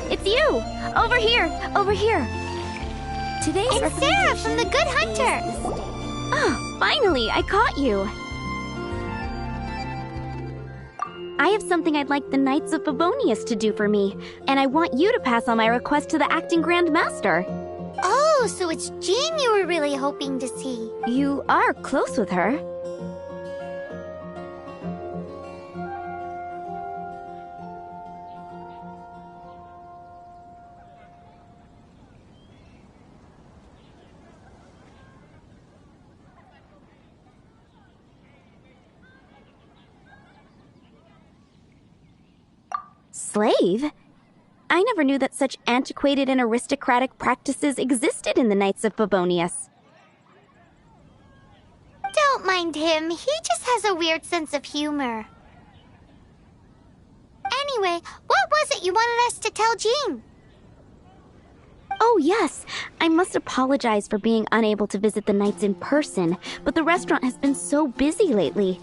It's you! Over here! Over here! Today's It's Sarah from the Good Hunter! Oh, finally! I caught you! I have something I'd like the Knights of Favonius to do for me, and I want you to pass on my request to the Acting Grand Master. Oh, so it's Jean you were really hoping to see. You are close with her. Slave? I never knew that such antiquated and aristocratic practices existed in the Knights of Favonius. Don't mind him, he just has a weird sense of humor. Anyway, what was it you wanted us to tell Jean? Oh yes, I must apologize for being unable to visit the Knights in person, but the restaurant has been so busy lately.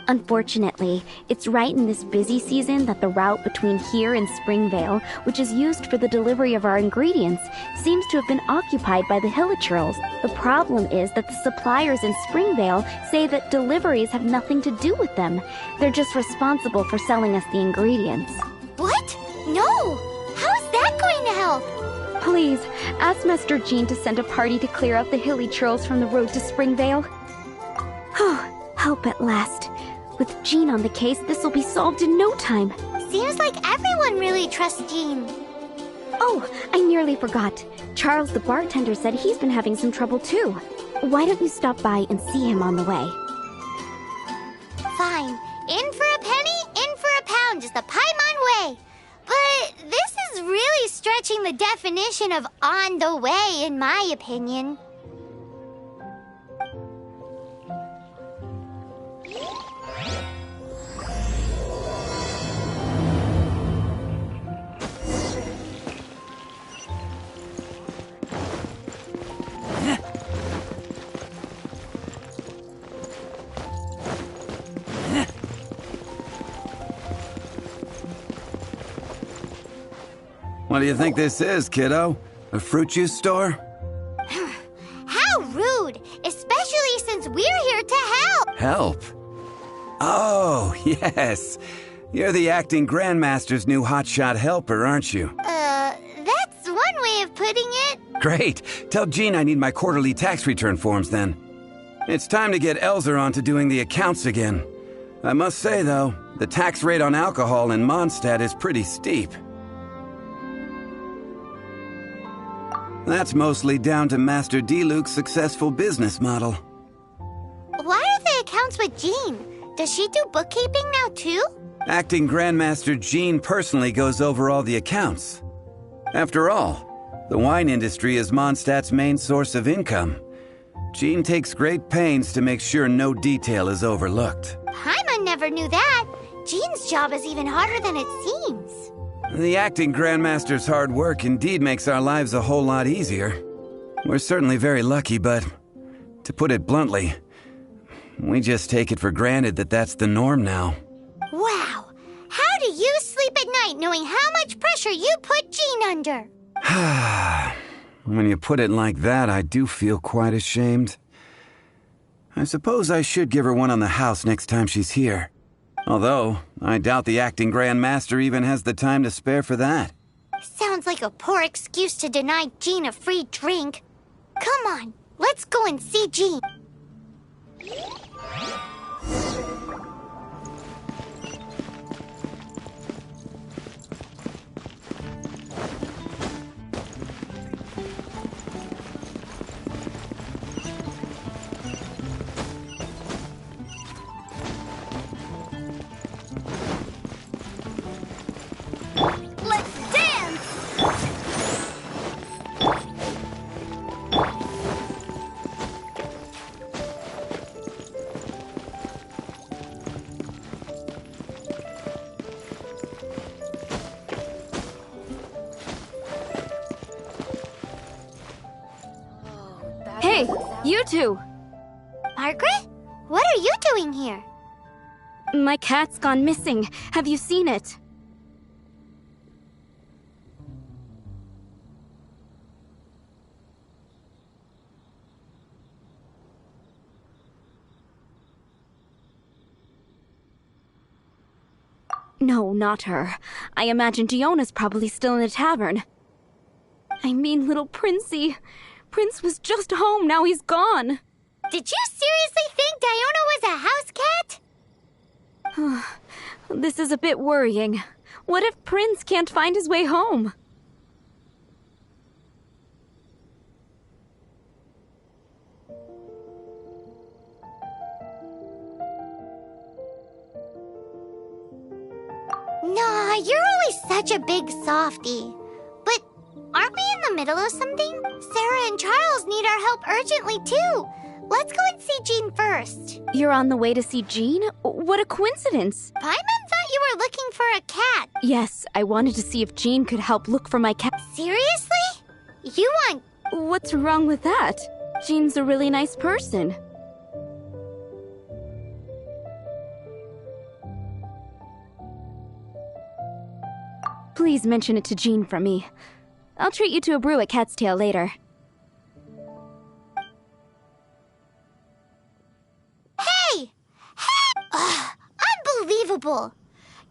Unfortunately, it's right in this busy season that the route between here and Springvale, which is used for the delivery of our ingredients, seems to have been occupied by the Hilichurls. The problem is that the suppliers in Springvale say that deliveries have nothing to do with them. They're just responsible for selling us the ingredients. What? No! How is that going to help? Please, ask Master Jean to send a party to clear out the Hilichurls from the road to Springvale. Oh, help at last. With Jean on the case, this will be solved in no time. Seems like everyone really trusts Jean. Oh, I nearly forgot. Charles the bartender said he's been having some trouble too. Why don't you stop by and see him on the way? Fine. In for a penny, in for a pound is the Paimon way. But this is really stretching the definition of on the way, in my opinion. What do you think this is, kiddo? A fruit juice store? How rude! Especially since we're here to help! Help? Oh, yes. You're the acting grandmaster's new hotshot helper, aren't you? That's one way of putting it. Great. Tell Jean I need my quarterly tax return forms then. It's time to get Elzer on to doing the accounts again. I must say, though, the tax rate on alcohol in Mondstadt is pretty steep. That's mostly down to Master D-Luke's successful business model. Why are the accounts with Jean? Does she do bookkeeping now too? Acting Grandmaster Jean personally goes over all the accounts. After all, the wine industry is Mondstadt's main source of income. Jean takes great pains to make sure no detail is overlooked. Paimon never knew that. Jean's job is even harder than it seems. The acting Grandmaster's hard work indeed makes our lives a whole lot easier. We're certainly very lucky, but to put it bluntly, we just take it for granted that that's the norm now. Wow! How do you sleep at night knowing how much pressure you put Jean under? When you put it like that, I do feel quite ashamed. I suppose I should give her one on the house next time she's here. Although, I doubt the acting Grandmaster even has the time to spare for that. Sounds like a poor excuse to deny Jean a free drink. Come on, let's go and see Jean. You two! Margaret? What are you doing here? My cat's gone missing. Have you seen it? No, not her. I imagine Diona's probably still in the tavern. I mean, little Princey. Prince was just home, now he's gone. Did you seriously think Diona was a house cat? This is a bit worrying. What if Prince can't find his way home? Nah, you're always such a big softie. But aren't we in the middle of something? Sarah and Charles need our help urgently, too. Let's go and see Jean first. You're on the way to see Jean? What a coincidence. Paimon thought you were looking for a cat. Yes, I wanted to see if Jean could help look for my cat. Seriously? You want... What's wrong with that? Jean's a really nice person. Please mention it to Jean from me. I'll treat you to a brew at Cat's Tail later. Hey! Unbelievable!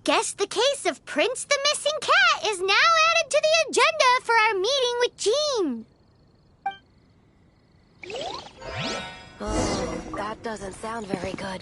Guess the case of Prince the Missing Cat is now added to the agenda for our meeting with Jean. Oh, that doesn't sound very good.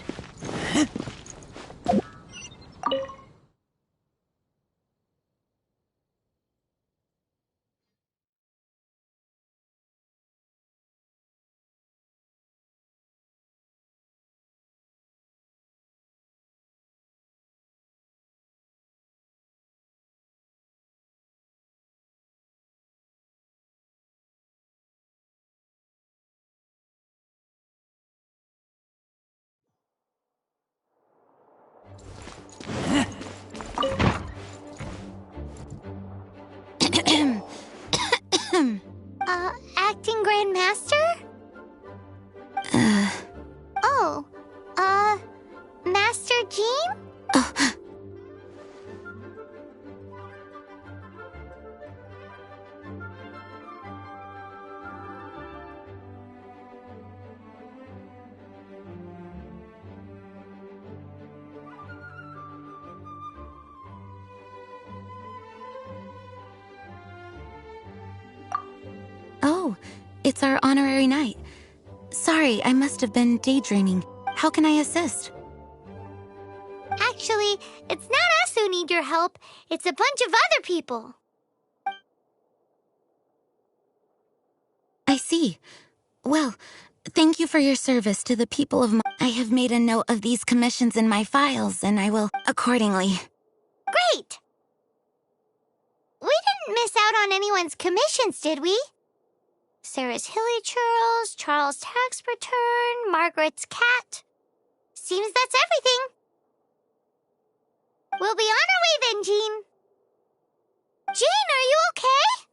Acting Grand Master? Oh, Master Jean? Oh, it's our honorary night. Sorry, I must have been daydreaming. How can I assist? Actually, it's not us who need your help. It's a bunch of other people. I see. Well, thank you for your service to the people of I have made a note of these commissions in my files, and I will accordingly. Great! We didn't miss out on anyone's commissions, did we? Sarah's Hilly Churls, Charles' tax return, Margaret's cat. Seems that's everything. We'll be on our way then, Jean. Jean, are you okay?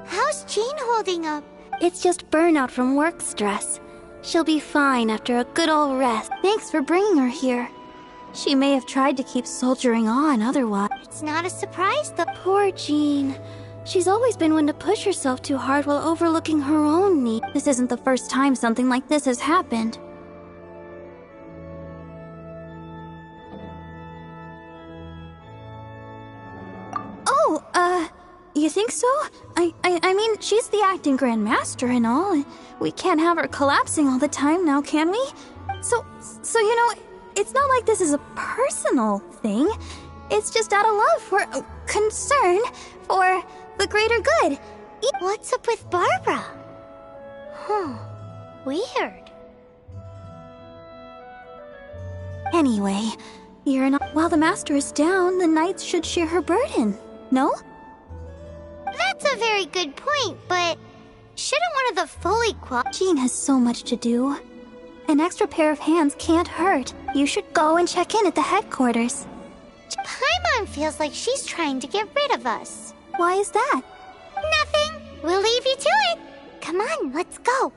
How's Jean holding up? It's just burnout from work stress. She'll be fine after a good old rest. Thanks for bringing her here. She may have tried to keep soldiering on otherwise. It's not a surprise, though. Poor Jean. She's always been one to push herself too hard while overlooking her own needs. This isn't the first time something like this has happened. Oh, you think so? I mean, she's the acting Grand Master and all. We can't have her collapsing all the time now, can we? So you know, it's not like this is a personal thing. It's just out of love for concern for the greater good. What's up with Barbara? Weird. Anyway, You're not. While the master is down, the knights should share her burden. No? That's a very good point, but shouldn't one of the fully qualified... Jean has so much to do. An extra pair of hands can't hurt. You should go and check in at the headquarters. Paimon feels like she's trying to get rid of us. Why is that? Nothing. We'll leave you to it. Come on, let's go.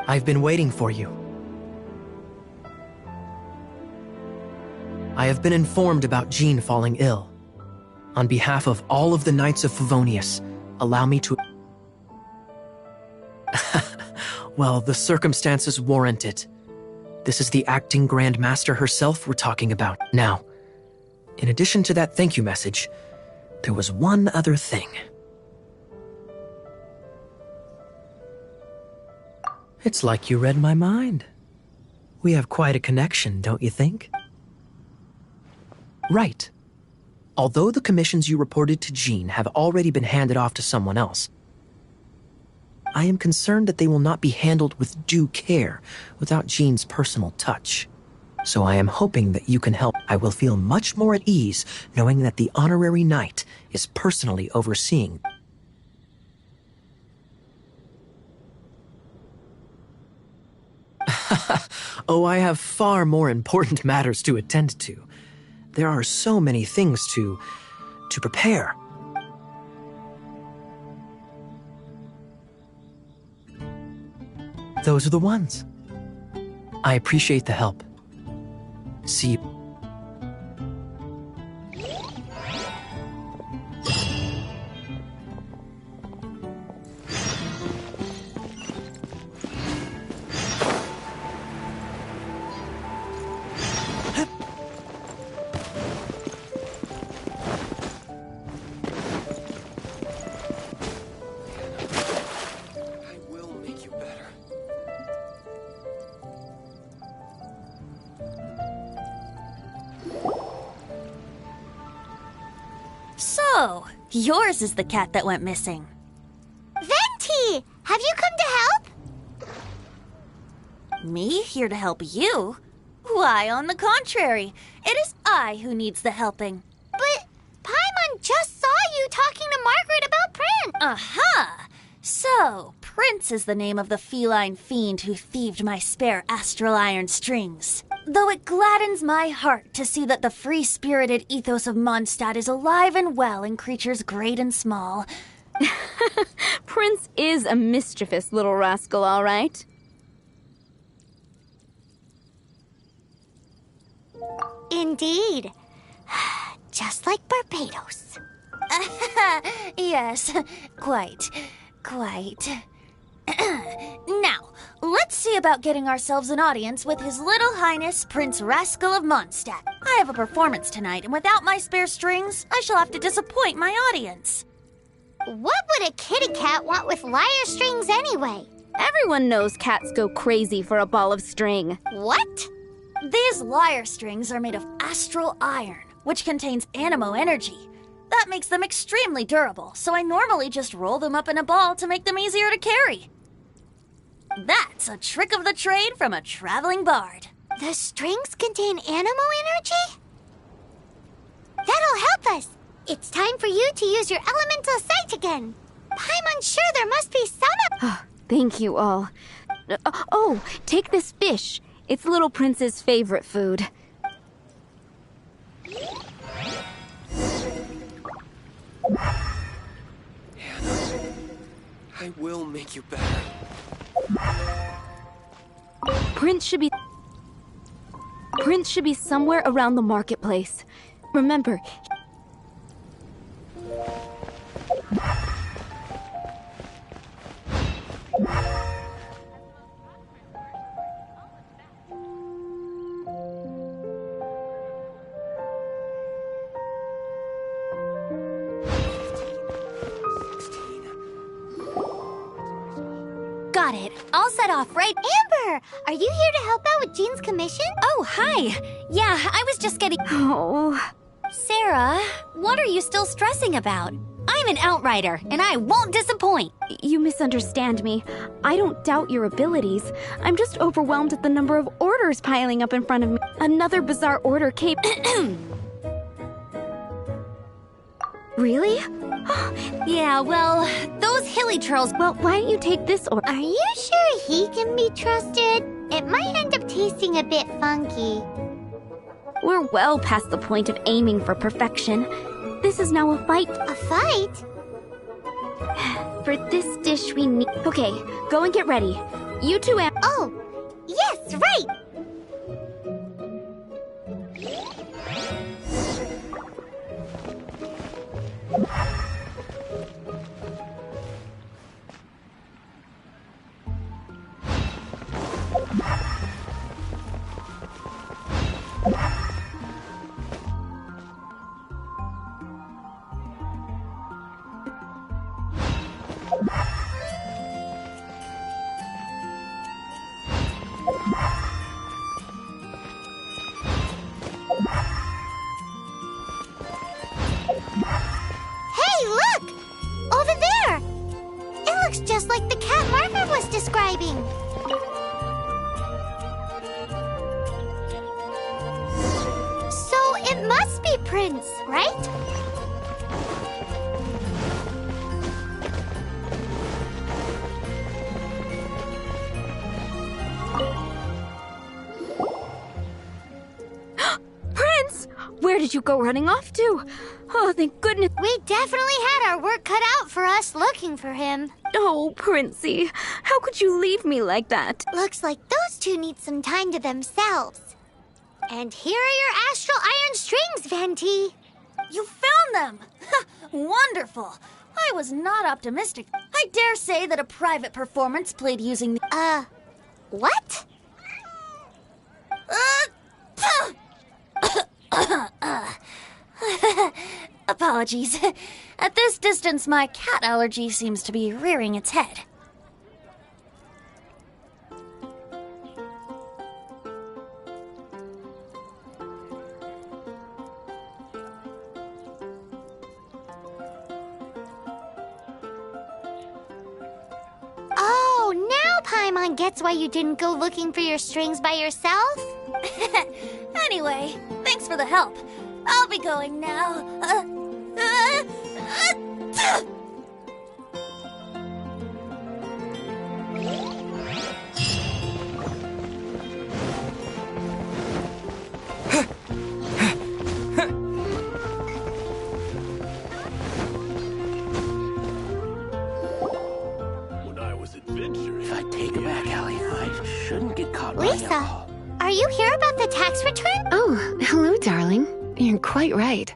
I've been waiting for you. I have been informed about Jean falling ill. On behalf of all of the Knights of Favonius, allow me to... Well, the circumstances warrant it. This is the acting Grand Master herself we're talking about. Now, in addition to that thank you message, there was one other thing. It's like you read my mind. We have quite a connection, don't you think? Right. Although the commissions you reported to Jean have already been handed off to someone else, I am concerned that they will not be handled with due care without Jean's personal touch. So I am hoping that you can help. I will feel much more at ease knowing that the honorary knight is personally overseeing. Oh, I have far more important matters to attend to. There are so many things to prepare. Those are the ones. I appreciate the help. See you. So, yours is the cat that went missing. Venti! Have you come to help? Me here to help you? Why, on the contrary, it is I who needs the helping. But Paimon just saw you talking to Margaret about Prince. Aha! So, Prince is the name of the feline fiend who thieved my spare astral iron strings. Though it gladdens my heart to see that the free-spirited ethos of Mondstadt is alive and well in creatures great and small. Prince is a mischievous little rascal, all right. Indeed. Just like Barbados. Yes, quite. Now, let's see about getting ourselves an audience with His Little Highness Prince Rascal of Mondstadt. I have a performance tonight, and without my spare strings, I shall have to disappoint my audience. What would a kitty cat want with lyre strings anyway? Everyone knows cats go crazy for a ball of string. What? These lyre strings are made of astral iron, which contains anemo energy. That makes them extremely durable, so I normally just roll them up in a ball to make them easier to carry. That's a trick of the trade from a traveling bard. The strings contain anemo energy? That'll help us. It's time for you to use your elemental sight again. I'm unsure there must be some... Thank you all. Oh, take this fish. It's Little Prince's favorite food. Hannah, I will make you better. Prince should be somewhere around the marketplace. Remember, Got it. I'll set off right... Amber! Are you here to help out with Jean's commission? Oh, hi. Yeah, I was just getting... oh, Sarah, what are you still stressing about? I'm an outrider, and I won't disappoint. you misunderstand me. I don't doubt your abilities. I'm just overwhelmed at the number of orders piling up in front of me. Another bizarre order came... Really? Yeah, well, those hilly trolls... Well, why don't you take this order? Are you sure he can be trusted? It might end up tasting a bit funky. We're well past the point of aiming for perfection. This is now a fight. A fight? For this dish we need... Okay, go and get ready. You two and... Oh, yes, right! Hey, look! Over there! It looks just like the cat Margaret was describing. So it must be Prince, right? Prince! Where did you go running off to? Oh, thank goodness. We definitely had our work cut out for us looking for him. Oh, Princey, how could you leave me like that? Looks like those two need some time to themselves. And here are your astral iron strings, Venti. You found them! Wonderful! I was not optimistic. I dare say that a private performance played using the... What? Apologies. At this distance, my cat allergy seems to be rearing its head. Oh, now Paimon gets why you didn't go looking for your strings by yourself? Anyway, thanks for the help. I'll be going now. When I was adventuring... If I take it back, Allie, I shouldn't get caught by Lisa, alcohol. are you here about the tax return? Oh, hello, darling. You're quite right.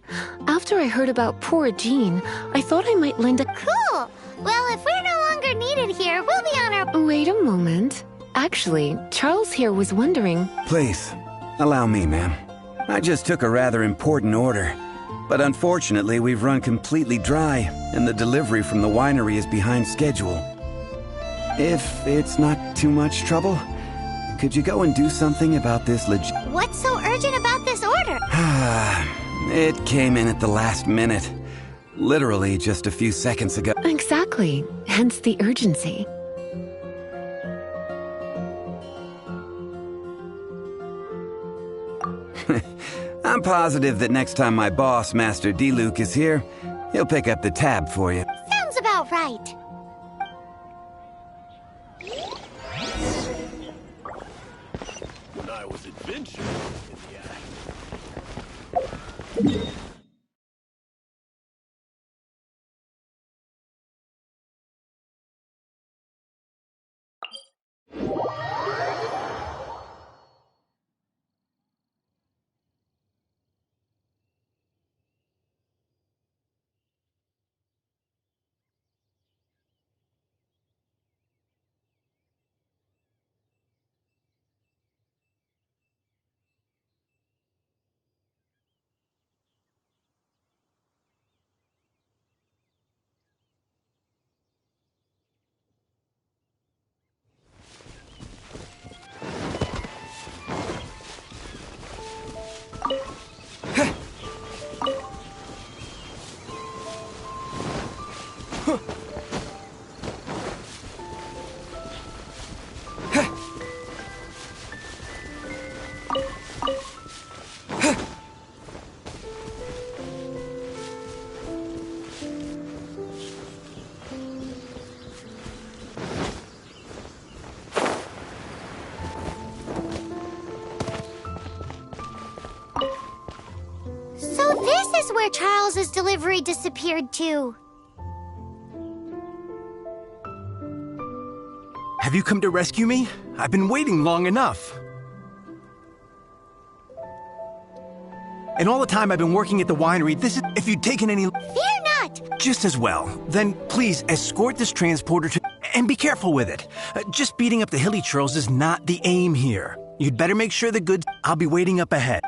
After I heard about poor Jean, I thought I might lend a... Cool. Well, if we're no longer needed here, we'll be on our... Wait a moment. Actually, Charles here was wondering... Please, allow me, ma'am. I just took a rather important order. But unfortunately, we've run completely dry, and the delivery from the winery is behind schedule. If it's not too much trouble, could you go and do something about this What's so urgent about this order? It came in at the last minute. Literally just a few seconds ago. Exactly. Hence the urgency. I'm positive that next time my boss, Master D-Luke, is here, he'll pick up the tab for you. Sounds about right. When I was adventuring in the act. So this is where Charles's delivery disappeared to. Have you come to rescue me? I've been waiting long enough. And all the time I've been working at the winery, this is... If you'd taken any... Fear not! Just as well. Then please escort this transporter to... And be careful with it. Just beating up the hilly churls is not the aim here. You'd better make sure the goods... I'll be waiting up ahead.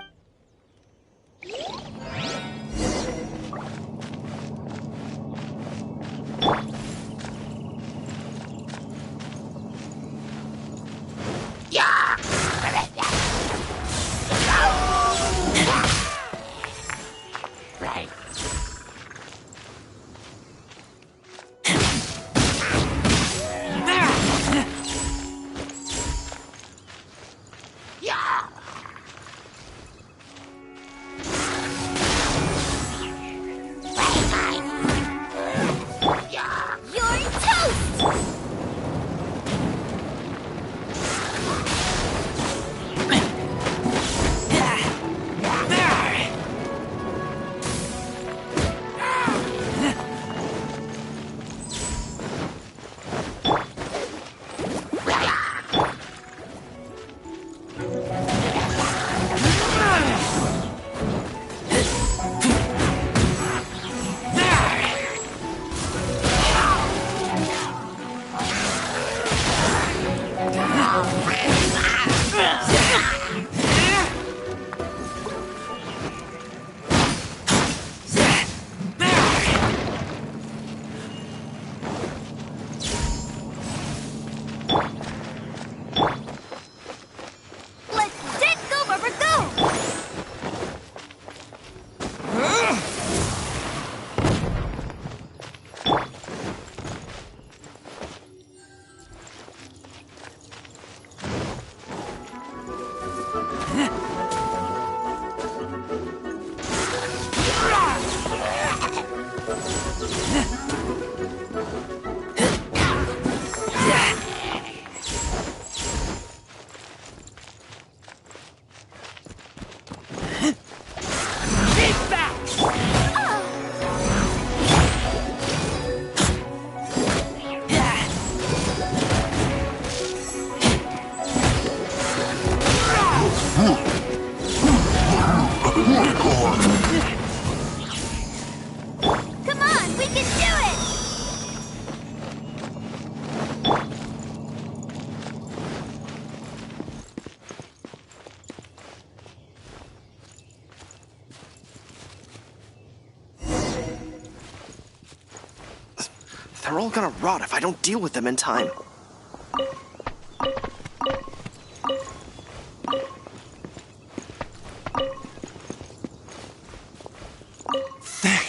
They're all gonna rot if I don't deal with them in time.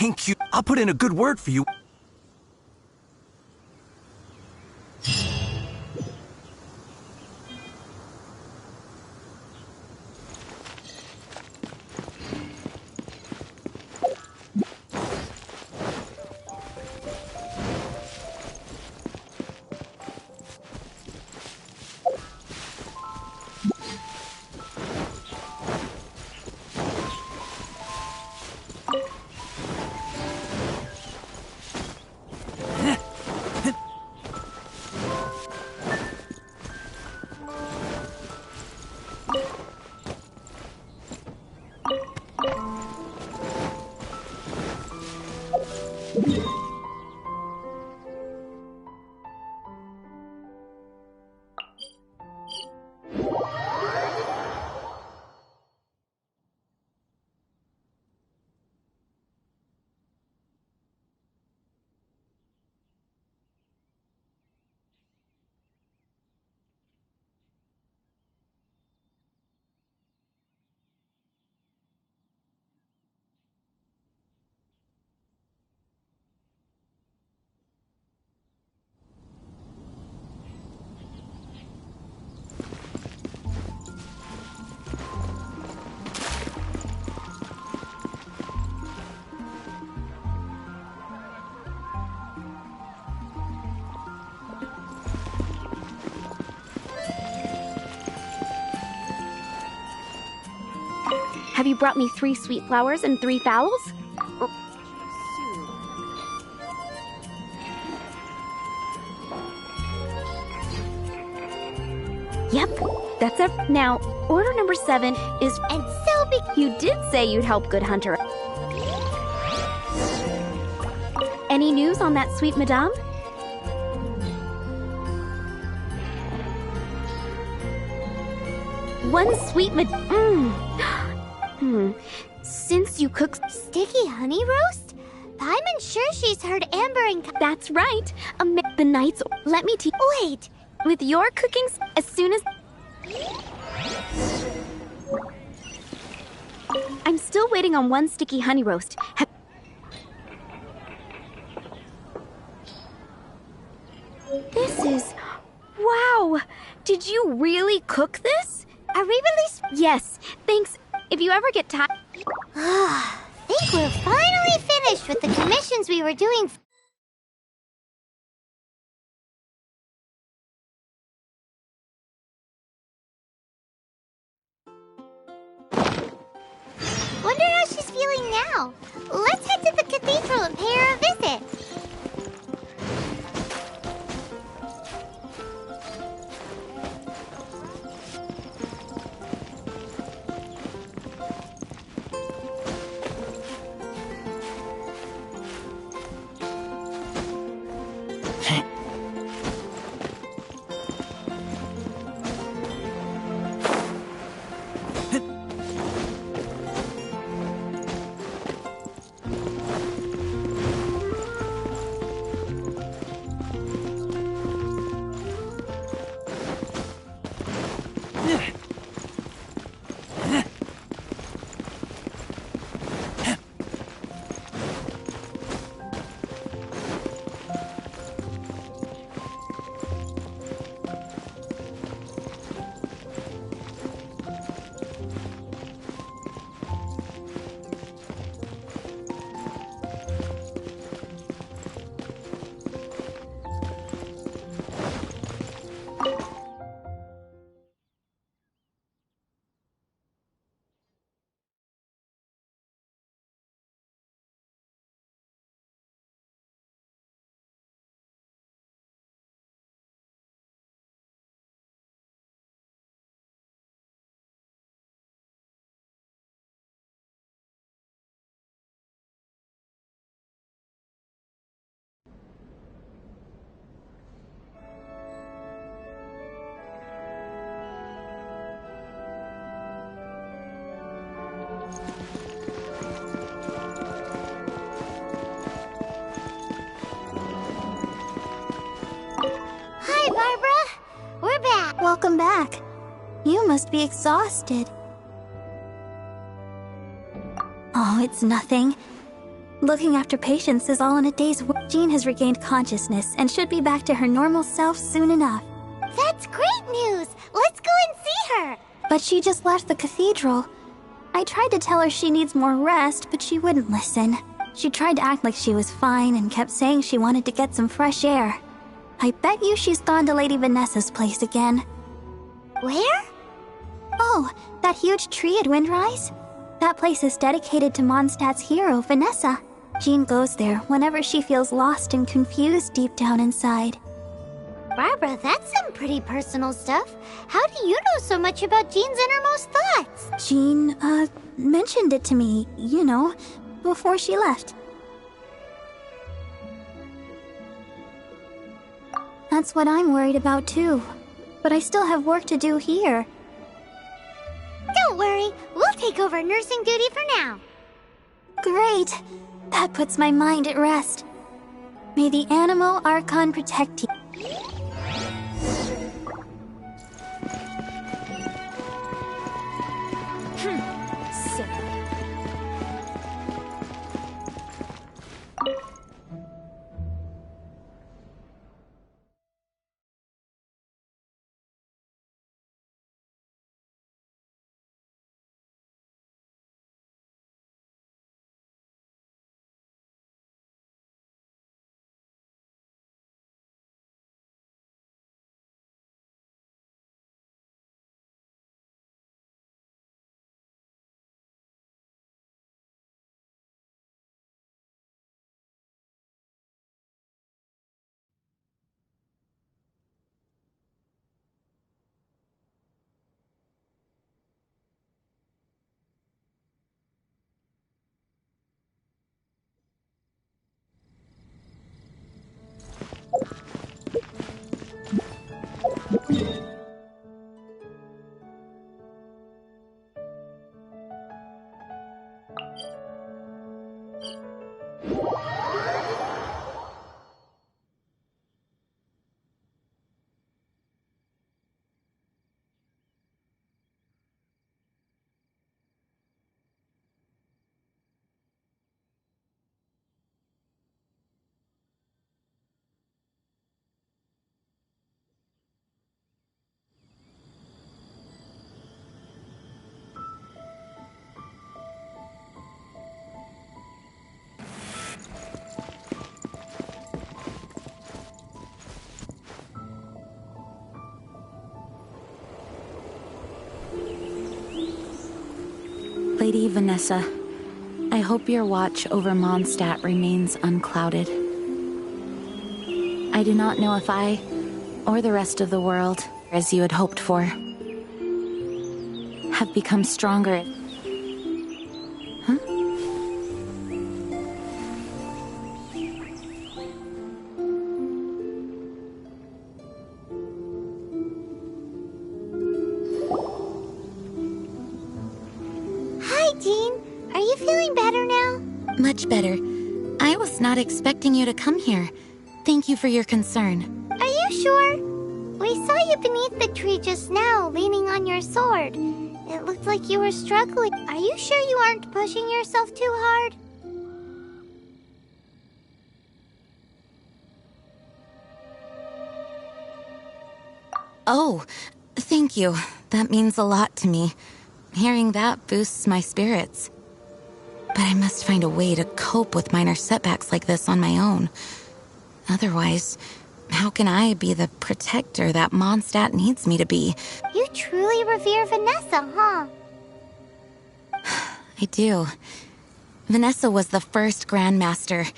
Thank you. I'll put in a good word for you. Have you brought me 3 sweet flowers and 3 fowls? Yep, that's it. Now, order number 7 is... And so You did say you'd help Good Hunter. Any news on that sweet madame? One sweet Since you cook sticky honey roast? I'm sure she's heard Amber and... That's right. The nights... Let me teach... Wait. With your cookings, as soon as... I'm still waiting on 1 sticky honey roast. This is... Wow! Did you really cook this? Are we really... Yes, thanks. If you ever get tired... Think we're finally finished with the commissions we were doing. Wonder how she's feeling now. Let's head to the cathedral and pay her a visit. Welcome back. You must be exhausted. Oh, it's nothing. Looking after patients is all in a day's work. Jean has regained consciousness and should be back to her normal self soon enough. That's great news! Let's go and see her! But she just left the cathedral. I tried to tell her she needs more rest, but she wouldn't listen. She tried to act like she was fine and kept saying she wanted to get some fresh air. I bet you she's gone to Lady Vanessa's place again. Where? Oh, that huge tree at Windrise? That place is dedicated to Mondstadt's hero, Vanessa. Jean goes there whenever she feels lost and confused deep down inside. Barbara, that's some pretty personal stuff. How do you know so much about Jean's innermost thoughts? Jean, mentioned it to me, before she left. That's what I'm worried about too. But I still have work to do here. Don't worry, we'll take over nursing duty for now. Great! That puts my mind at rest. May the Animo Archon protect you. Lady Vanessa, I hope your watch over Mondstadt remains unclouded. I do not know if I, or the rest of the world, as you had hoped for, have become stronger. Huh? Hi, Jean. Are you feeling better now? Much better. I was not expecting you to come here. Thank you for your concern. Are you sure? We saw you beneath the tree just now, leaning on your sword. It looked like you were struggling. Are you sure you aren't pushing yourself too hard? Oh, thank you. That means a lot to me. Hearing that boosts my spirits. But I must find a way to cope with minor setbacks like this on my own. Otherwise, how can I be the protector that Mondstadt needs me to be? You truly revere Vanessa, huh? I do. Vanessa was the first Grandmaster,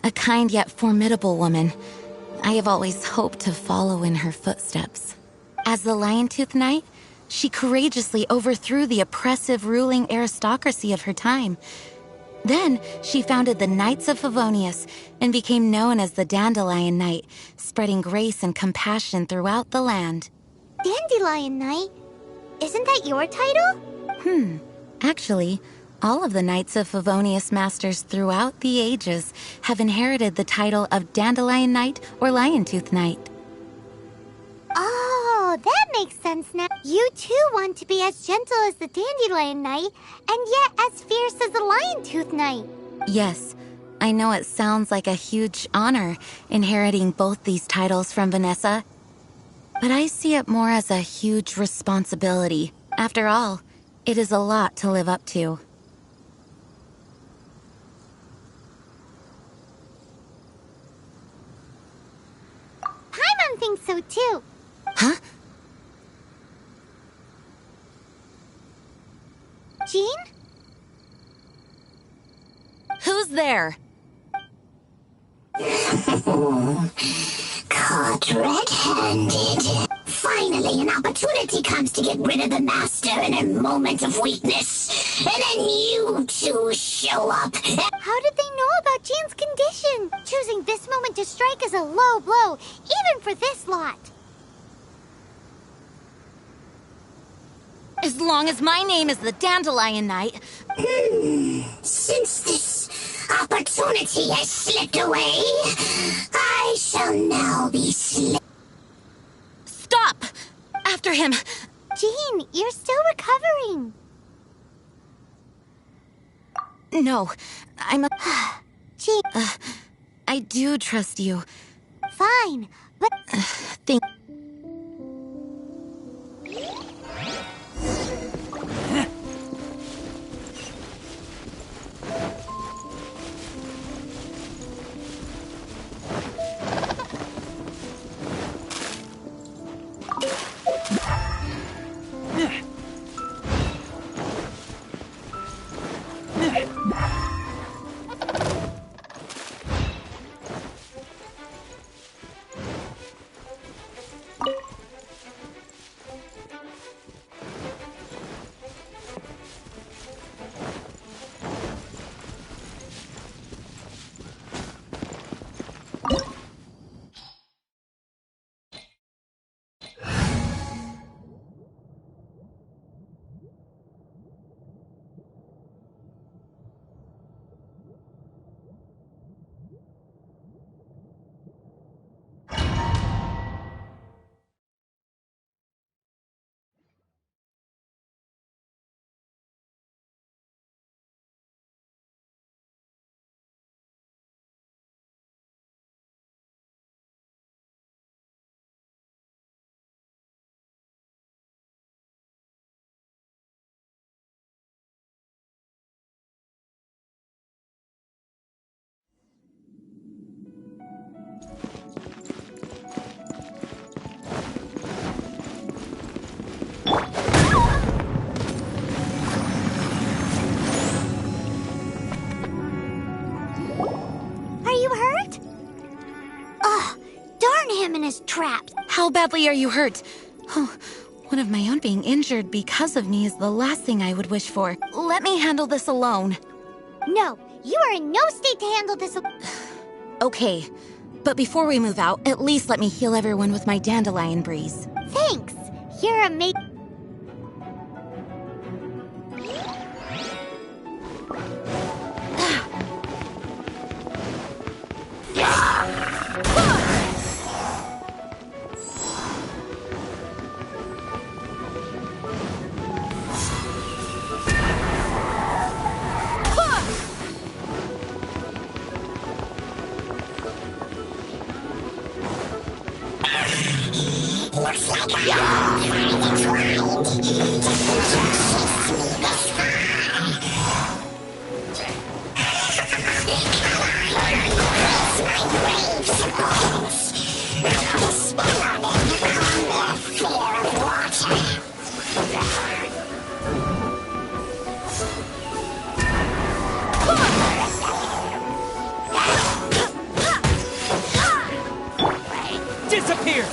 a kind yet formidable woman. I have always hoped to follow in her footsteps. As the Lion-Tooth Knight, she courageously overthrew the oppressive ruling aristocracy of her time. Then, she founded the Knights of Favonius and became known as the Dandelion Knight, spreading grace and compassion throughout the land. Dandelion Knight? Isn't that your title? Actually, all of the Knights of Favonius masters throughout the ages have inherited the title of Dandelion Knight or Lion-Tooth Knight. Oh, that makes sense now. You too want to be as gentle as the Dandelion Knight, and yet as fierce as the Lion-Tooth Knight. Yes, I know it sounds like a huge honor, inheriting both these titles from Vanessa, but I see it more as a huge responsibility. After all, it is a lot to live up to. Paimon thinks so too. Huh? Jean? Who's there? Caught red-handed. Finally, an opportunity comes to get rid of the Master in a moment of weakness. And then you two show up. How did they know about Jean's condition? Choosing this moment to strike is a low blow, even for this lot. As long as my name is the Dandelion Knight. Since this opportunity has slipped away, I shall now be Stop! After him! Jean, you're still recovering. No, I'm a... Jean... I do trust you. Fine, but... Thank... is trapped. How badly are you hurt? Oh, one of my own being injured because of me is the last thing I would wish for. Let me handle this alone. No, you are in no state to handle this. Okay, but before we move out, at least let me heal everyone with my dandelion breeze. Thanks. You're amazing. Looks like I'm trying to chase me this far. My grave suppose. I'll spell on their fear of water. Disappear!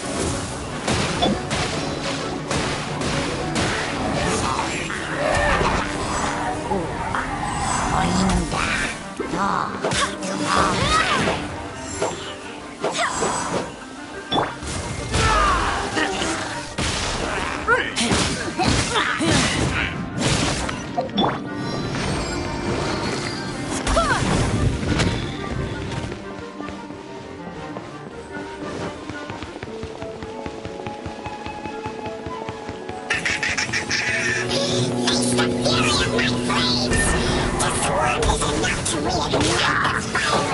This worm is enough to reignite the fire.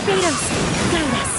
Vados, guide us.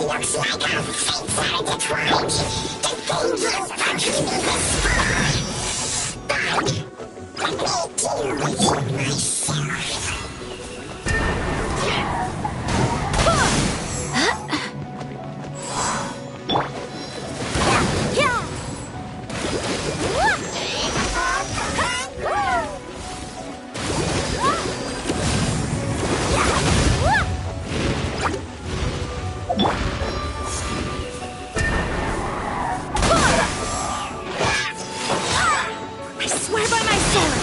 Looks like our fates are intertwined. The dangers actually make us fall. But let me deal with you myself. I swear by my sword!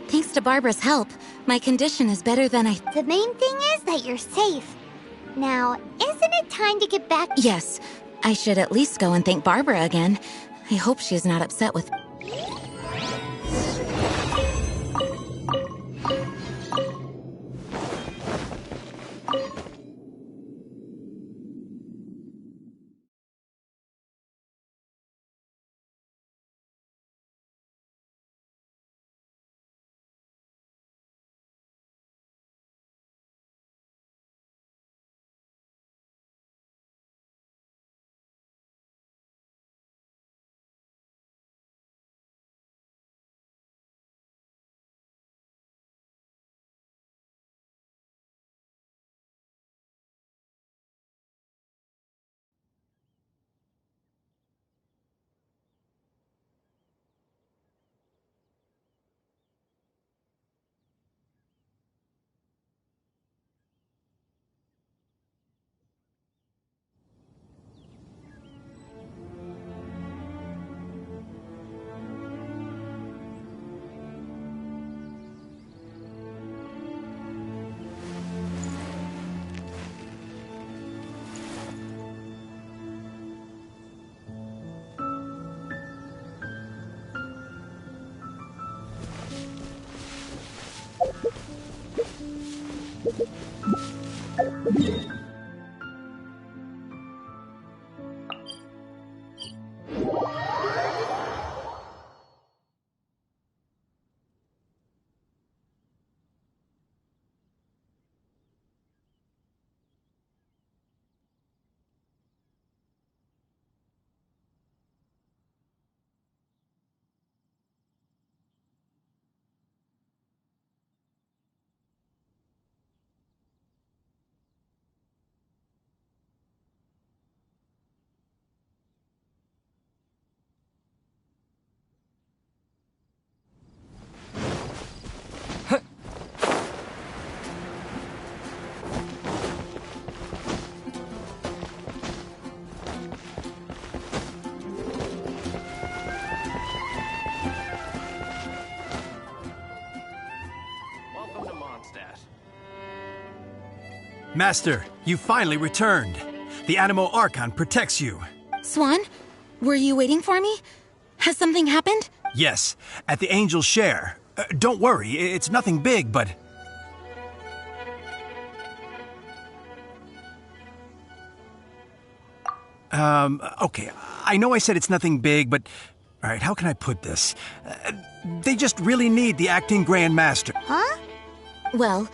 Thanks to Barbara's help, my condition is better than I... The main thing is that you're safe. Now, isn't it time to get back? Yes, I should at least go and thank Barbara again. I hope she's not upset with... Master, you finally returned. The Animo Archon protects you. Swan, were you waiting for me? Has something happened? Yes, at the Angel's Share. Don't worry, it's nothing big, but... Okay, I know I said it's nothing big, but... Alright, how can I put this? They just really need the acting Grand Master. Huh? Well,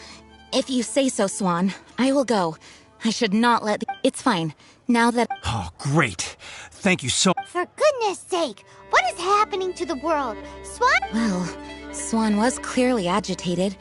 if you say so, Swan, I will go. I should not let It's fine. Now that... Oh, great. Thank you so... For goodness sake, what is happening to the world? Swan? Well, Swan was clearly agitated.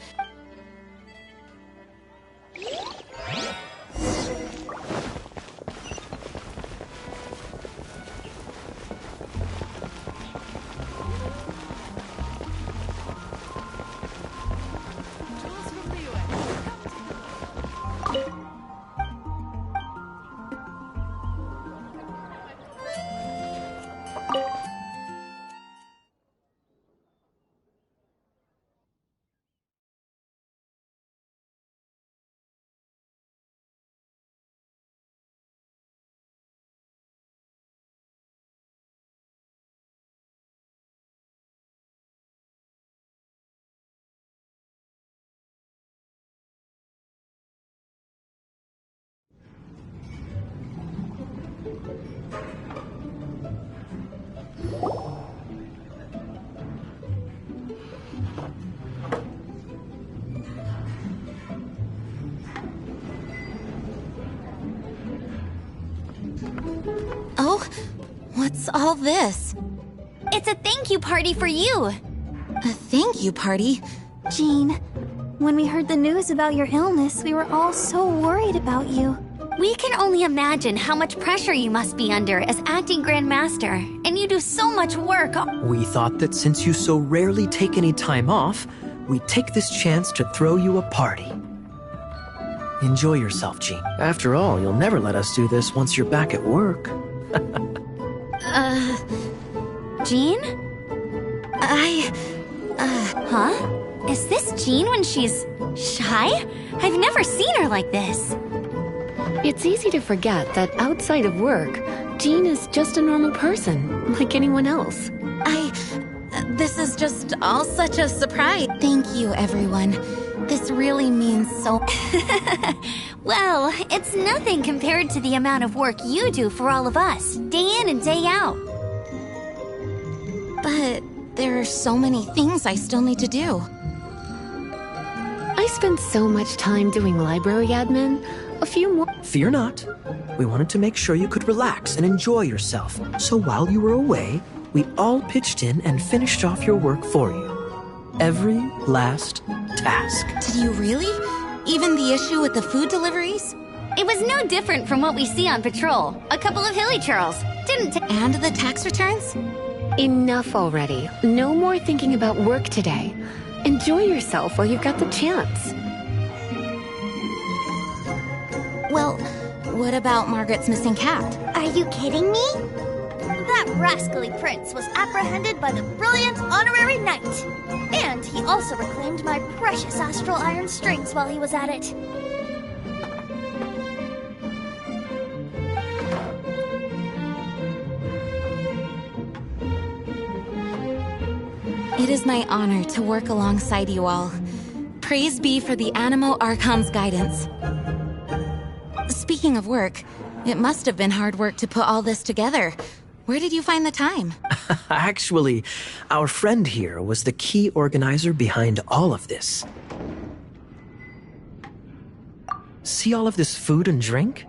Oh, what's all this? It's a thank you party for you. A thank you party? Jean, when we heard the news about your illness, we were all so worried about you. We can only imagine how much pressure you must be under as acting Grand Master, and you do so much work. We thought that since you so rarely take any time off, we'd take this chance to throw you a party. Enjoy yourself, Jean. After all, you'll never let us do this once you're back at work. Jean? Huh? Is this Jean when she's shy? I've never seen her like this. It's easy to forget that outside of work, Jean is just a normal person, like anyone else. This is just all such a surprise. Thank you, everyone. This really means so... Well, it's nothing compared to the amount of work you do for all of us, day in and day out. But there are so many things I still need to do. I spent so much time doing library admin. A few more... Fear not. We wanted to make sure you could relax and enjoy yourself. So while you were away, we all pitched in and finished off your work for you. Every last task. Did you really? Even the issue with the food deliveries? It was no different from what we see on patrol. A couple of hilly churls. And the tax returns? Enough already. No more thinking about work today. Enjoy yourself while you've got the chance. Well, what about Margaret's missing cat? Are you kidding me? That rascally prince was apprehended by the brilliant honorary knight. And he also reclaimed my precious astral iron strings while he was at it. It is my honor to work alongside you all. Praise be for the Animo Archon's guidance. Speaking of work, it must have been hard work to put all this together. Where did you find the time? Actually, our friend here was the key organizer behind all of this. See all of this food and drink?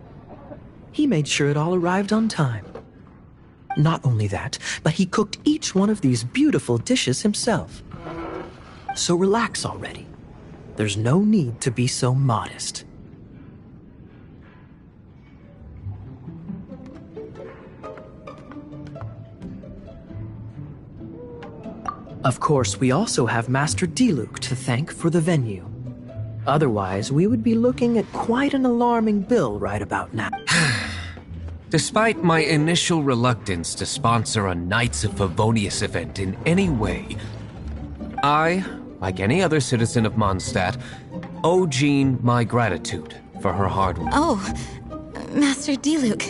He made sure it all arrived on time. Not only that, but he cooked each one of these beautiful dishes himself. So relax already. There's no need to be so modest. Of course, we also have Master Diluc to thank for the venue. Otherwise, we would be looking at quite an alarming bill right about now. Despite my initial reluctance to sponsor a Knights of Favonius event in any way, I, like any other citizen of Mondstadt, owe Jean my gratitude for her hard work. Oh, Master Diluc,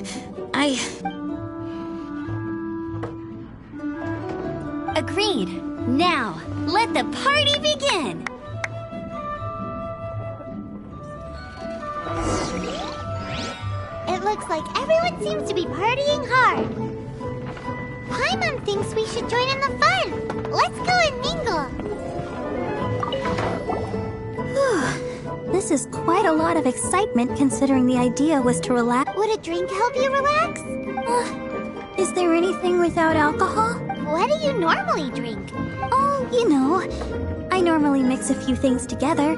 Agreed. Now, let the party begin! It looks like everyone seems to be partying hard. Paimon thinks we should join in the fun. Let's go and mingle. This This is quite a lot of excitement considering the idea was to relax. Would a drink help you relax? Is there anything without alcohol? What do you normally drink? Oh, you know, I normally mix a few things together,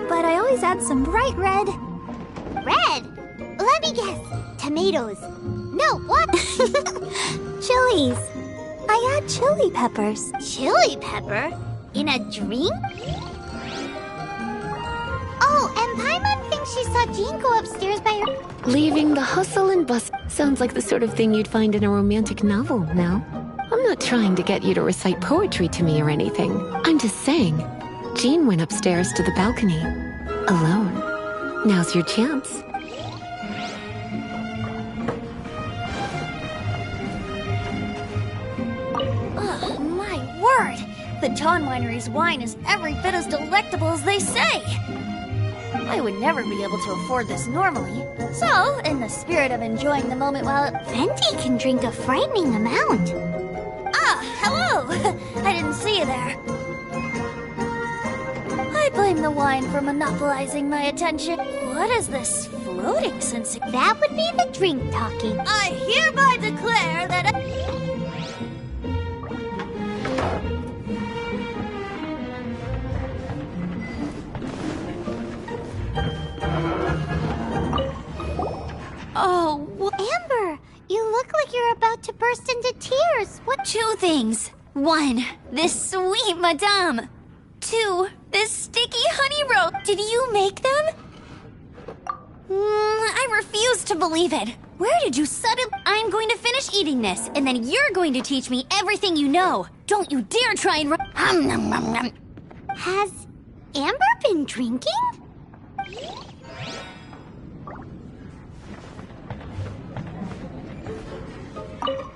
but I always add some bright red. Red? Let me guess. Tomatoes. No, what? Chilies. I add chili peppers. Chili pepper? In a drink? Oh, and Paimon thinks she saw Jean go upstairs by her... Leaving the hustle and bustle sounds like the sort of thing you'd find in a romantic novel, no? I'm not trying to get you to recite poetry to me or anything. I'm just saying, Jean went upstairs to the balcony. Alone. Now's your chance. Ugh, my word! The Dawn Winery's wine is every bit as delectable as they say! I would never be able to afford this normally. So, in the spirit of enjoying the moment while Venti can drink a frightening amount. Ah, hello! I didn't see you there. I blame the wine for monopolizing my attention. What is this floating sensation? That would be the drink talking. I hereby declare that... Oh, Amber, you look like you're about to burst into tears. What? 2 things. 1, this sweet madame. 2, this sticky honey roll. Did you make them? I refuse to believe it. Where did you suddenly... I'm going to finish eating this, and then you're going to teach me everything you know. Don't you dare try and... Has Amber been drinking?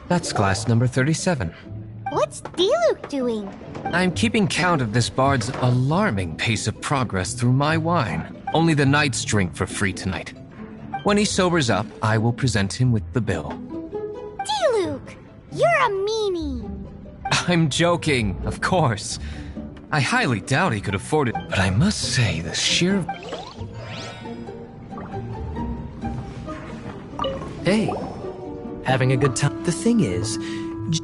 That's glass number 37. What's Diluc doing? I'm keeping count of this bard's alarming pace of progress through my wine. Only the knights drink for free tonight. When he sobers up, I will present him with the bill. Diluc, you're a meanie. I'm joking, of course. I highly doubt he could afford it, but I must say the sheer... Hey, having a good time. The thing is,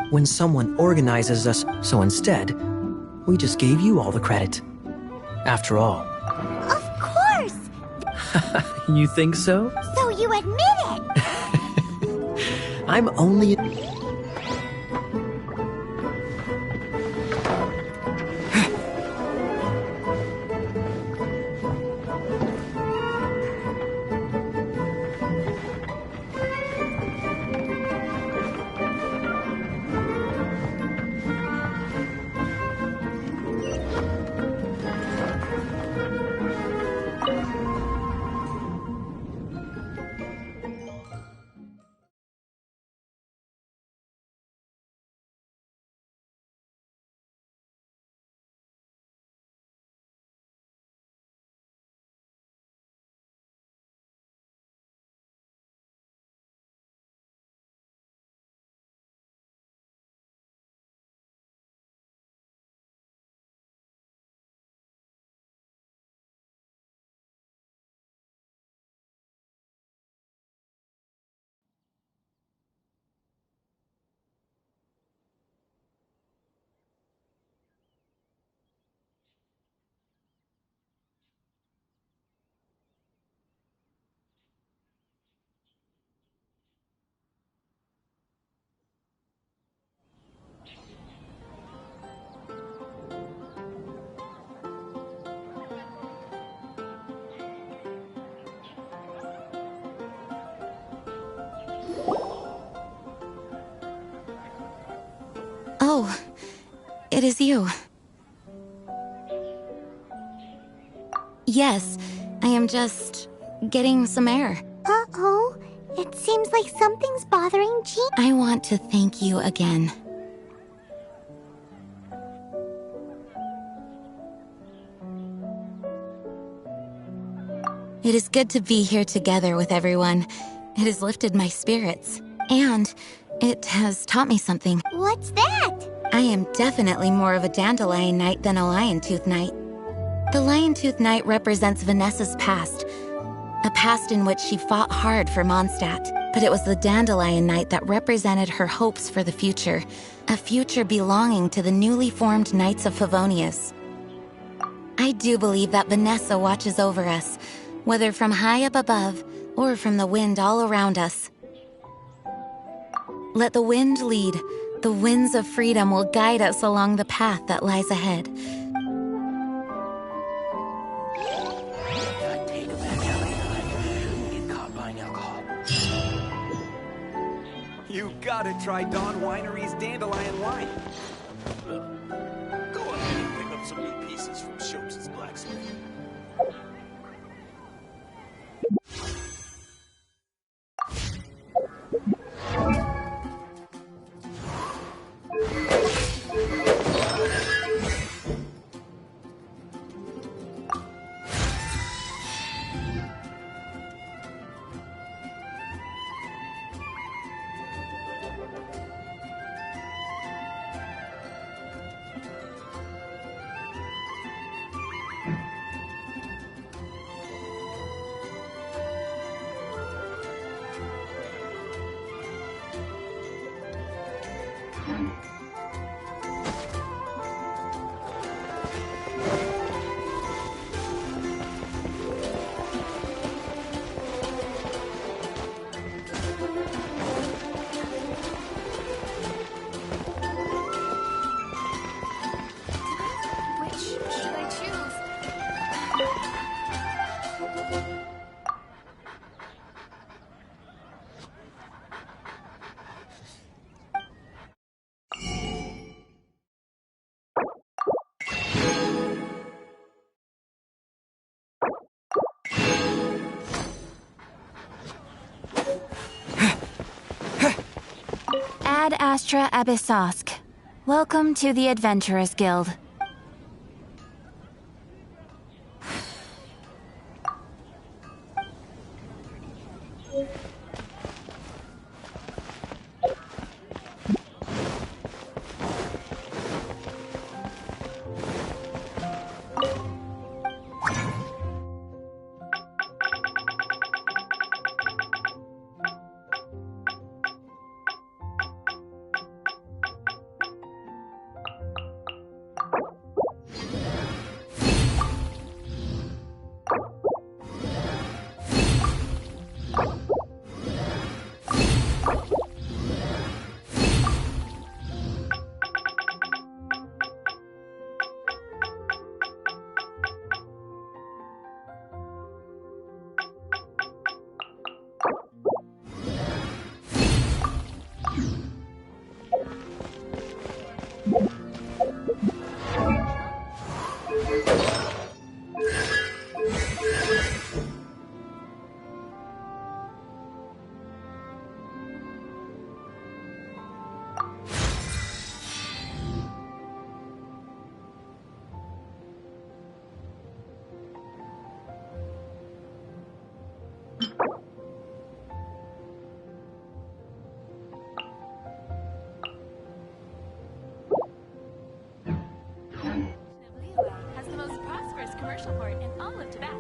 when someone organizes us, so instead, we just gave you all the credit. After all. Of course! You think so? So you admit it! I'm only... Oh, it is you. Yes, I am just getting some air. Uh-oh, it seems like something's bothering Jean. I want to thank you again. It is good to be here together with everyone. It has lifted my spirits. And it has taught me something. What's that? I am definitely more of a dandelion knight than a lion tooth knight. The Lion-Tooth Knight represents Vanessa's past, a past in which she fought hard for Mondstadt. But it was the Dandelion Knight that represented her hopes for the future, a future belonging to the newly formed Knights of Favonius. I do believe that Vanessa watches over us, whether from high up above or from the wind all around us. Let the wind lead. The winds of freedom will guide us along the path that lies ahead. If I take it back, Ellie, I shouldn't get caught buying alcohol. You gotta try Dawn Winery's Dandelion Wine. Go ahead and pick up some new pieces from Shopes' blacksmith. Ad Astra Abyssosk. Welcome to the Adventurers Guild. Has the most prosperous commercial port in all of Tibet.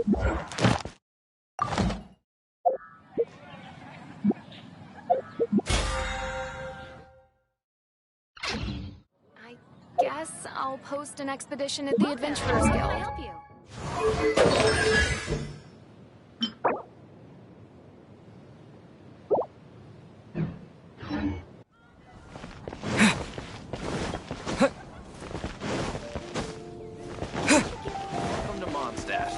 I guess I'll post an expedition at the Adventurers Guild. Can I help you? Welcome to Mondstadt.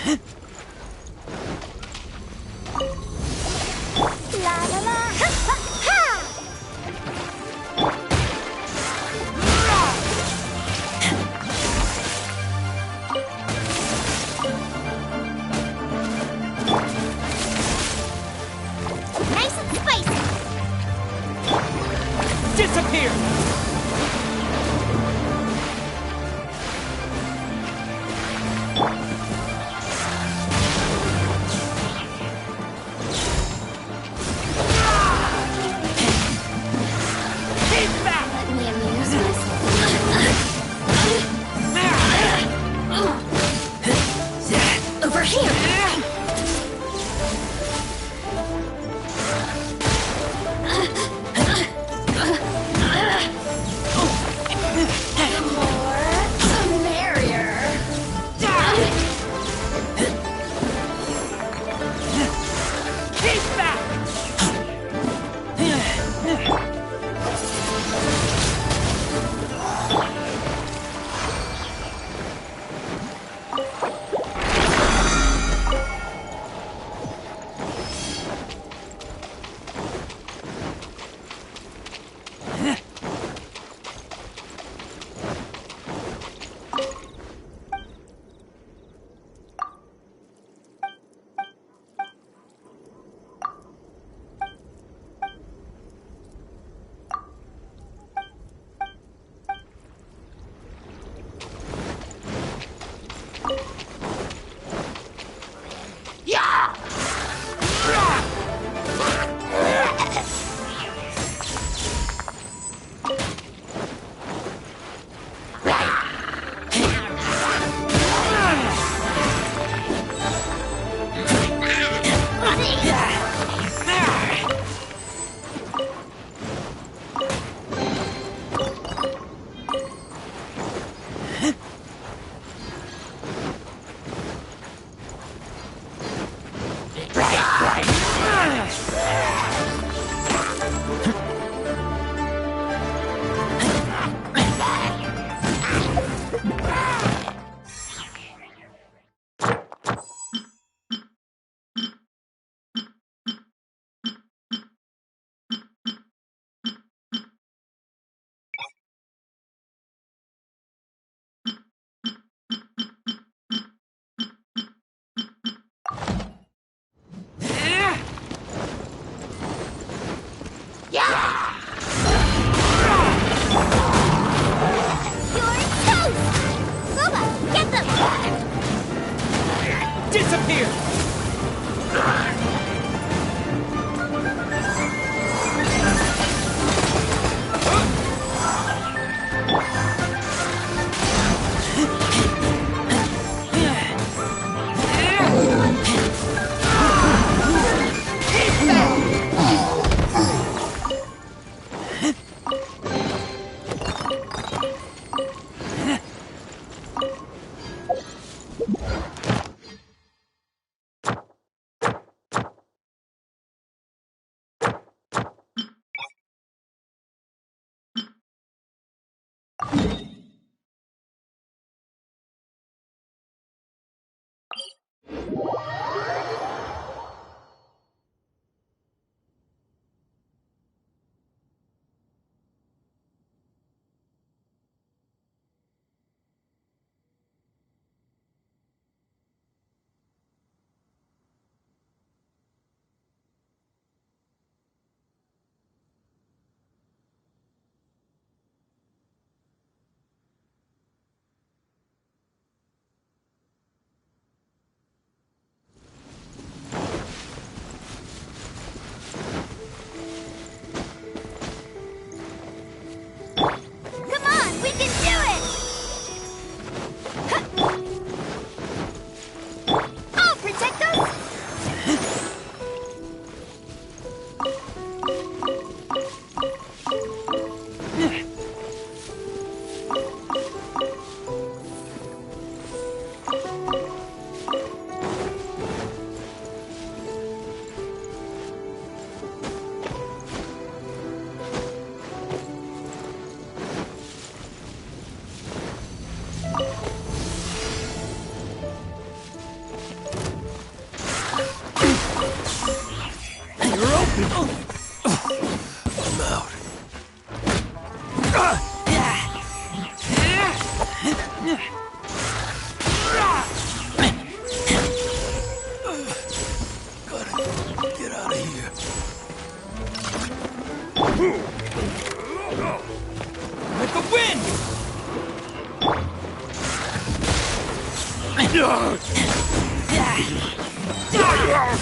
La la la! Ha ha ha! Nice and spicy! Disappear! Let me amuse myself. Over here!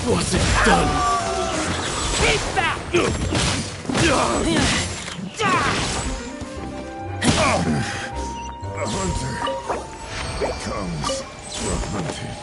Wasn't done. Keep that! A hunter becomes the hunted.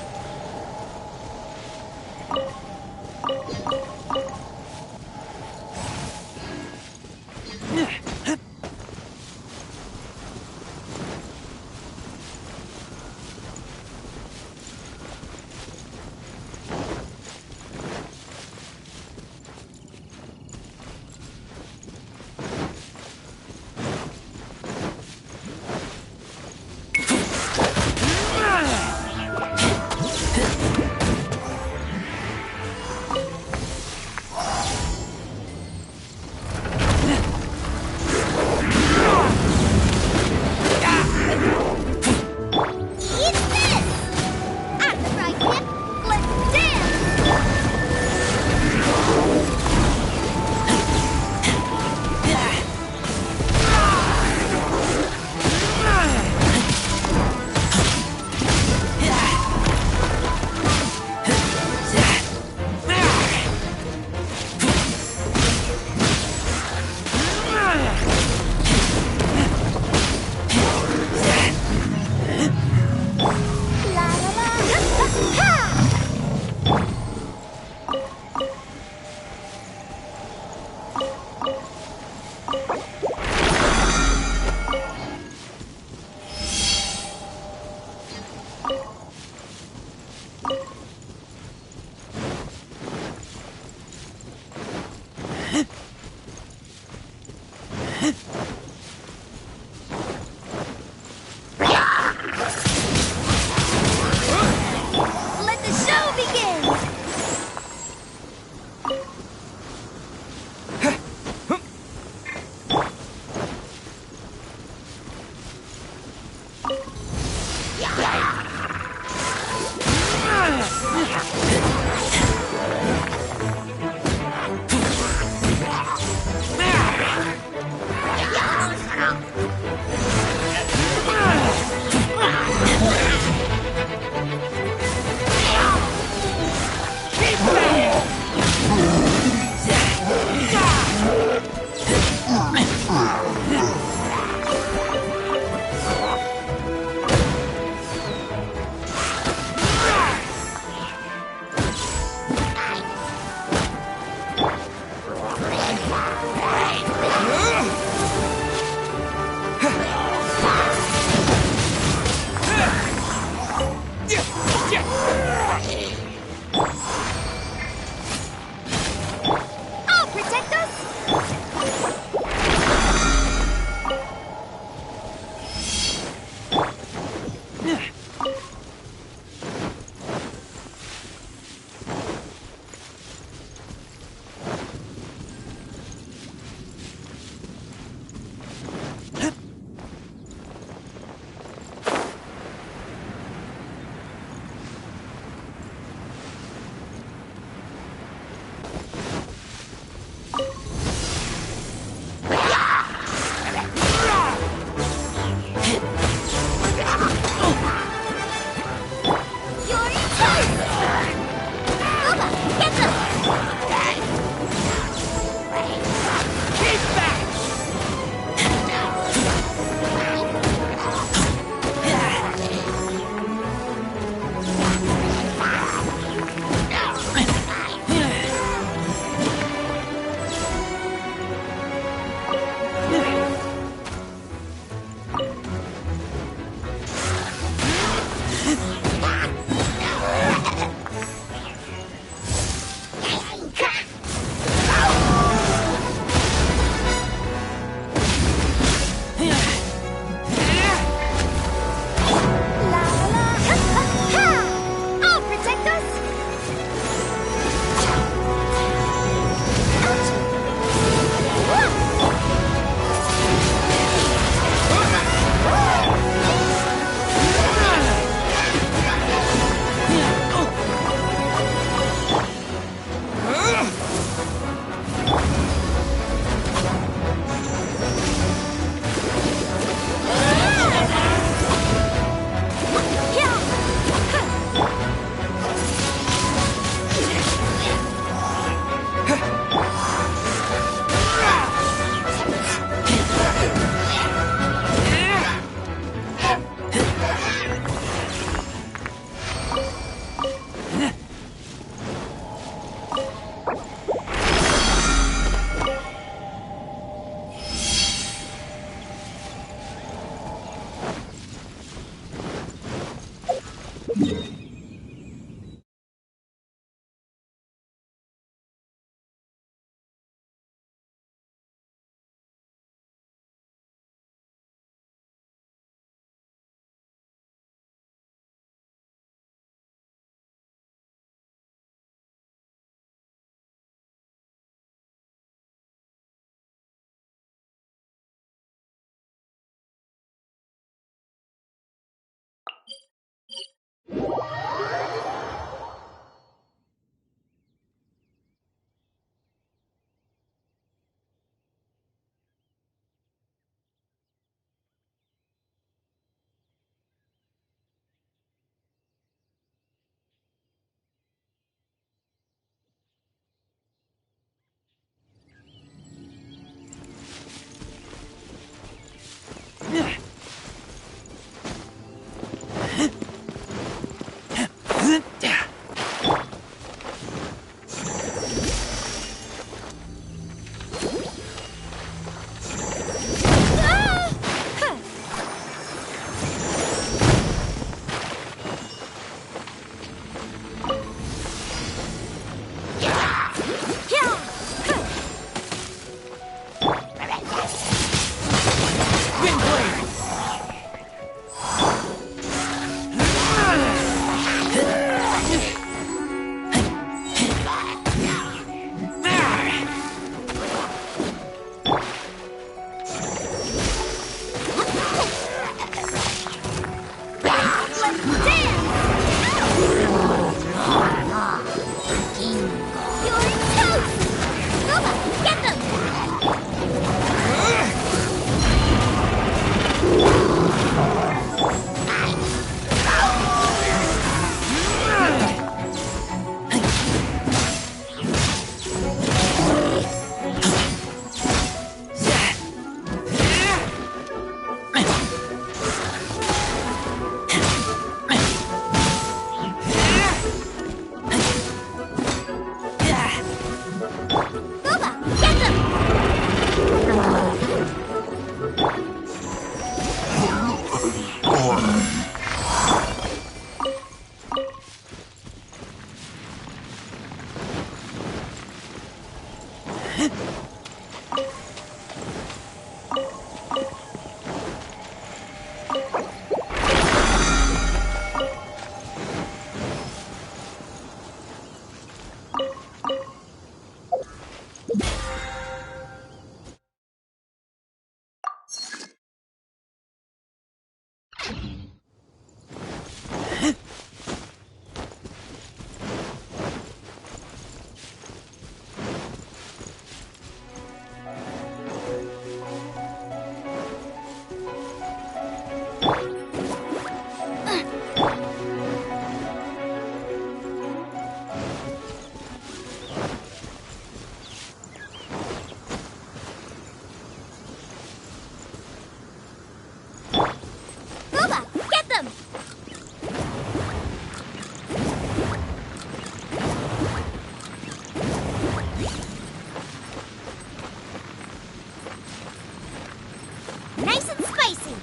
Nice and spicy.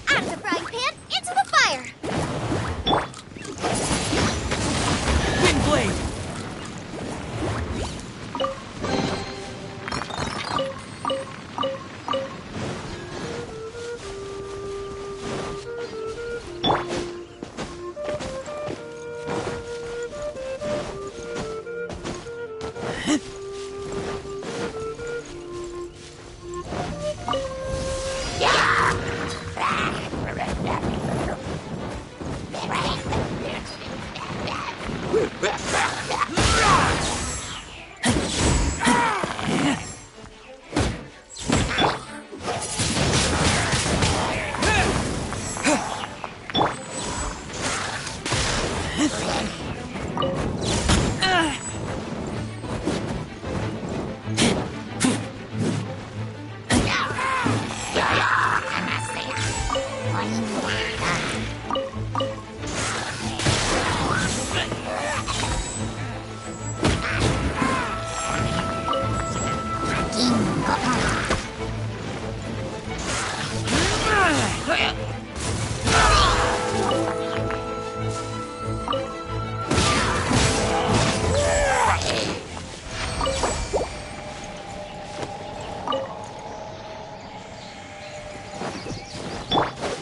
Out of the frying pan, into the fire. Wind blade!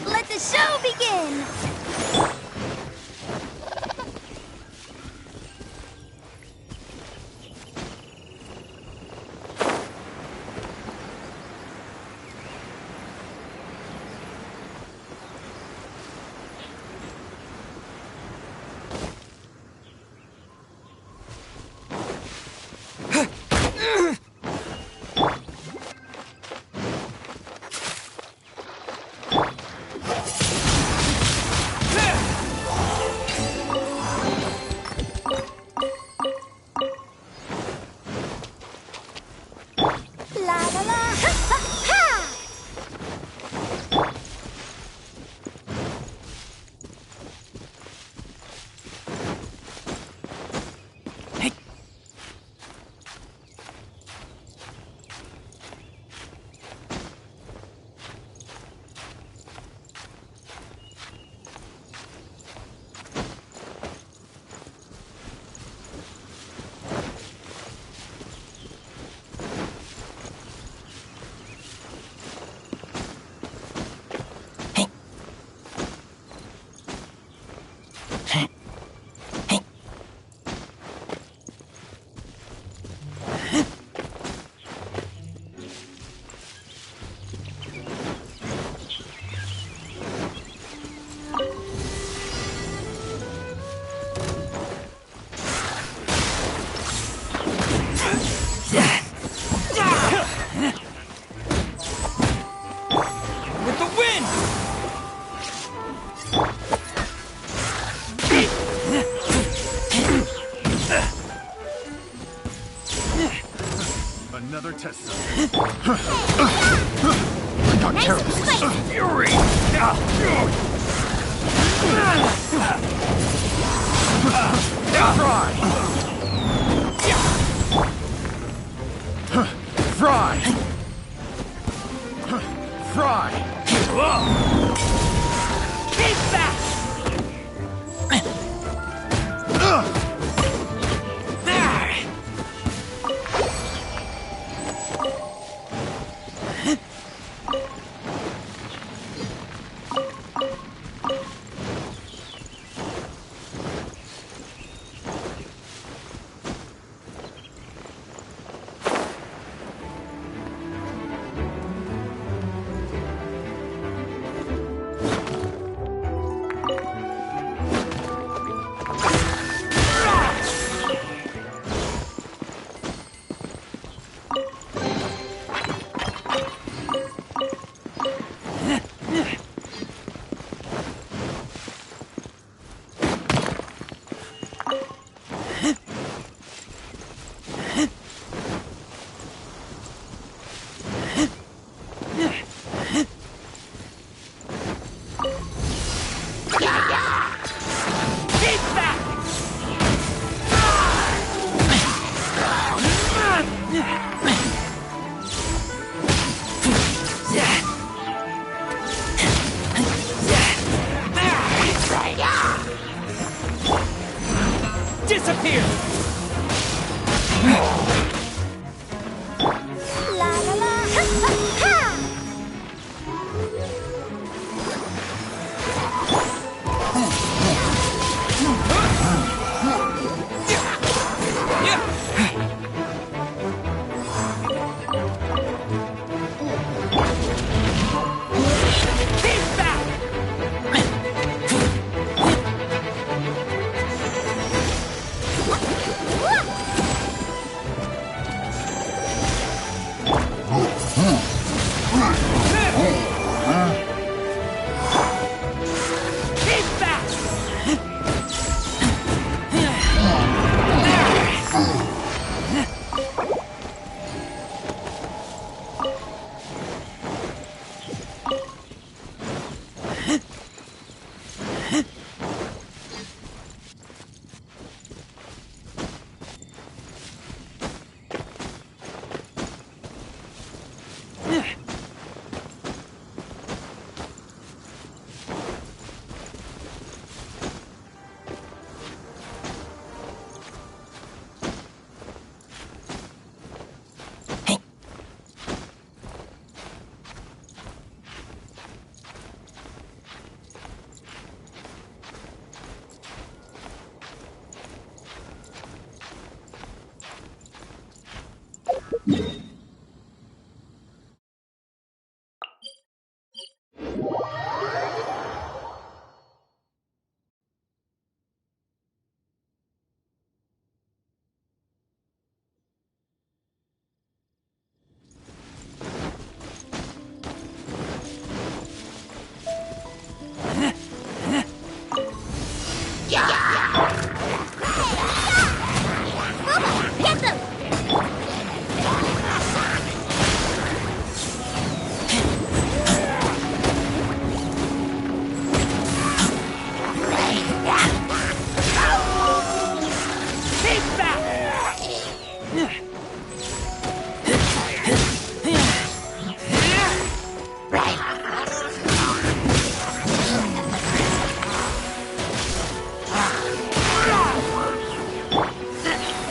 Let the show begin! La la la! Ha ha ha! With the wind! Another test session. I got careless. Fury! Fry! Fry! Keep back! Disappear!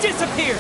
Disappear!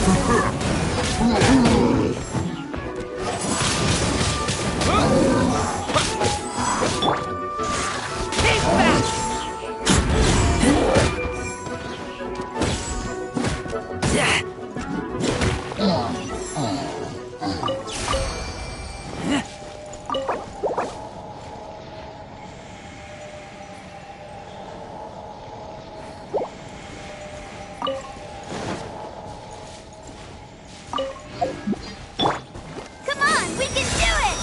Come on, we can do it!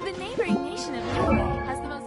The neighboring nation of Norway has the most...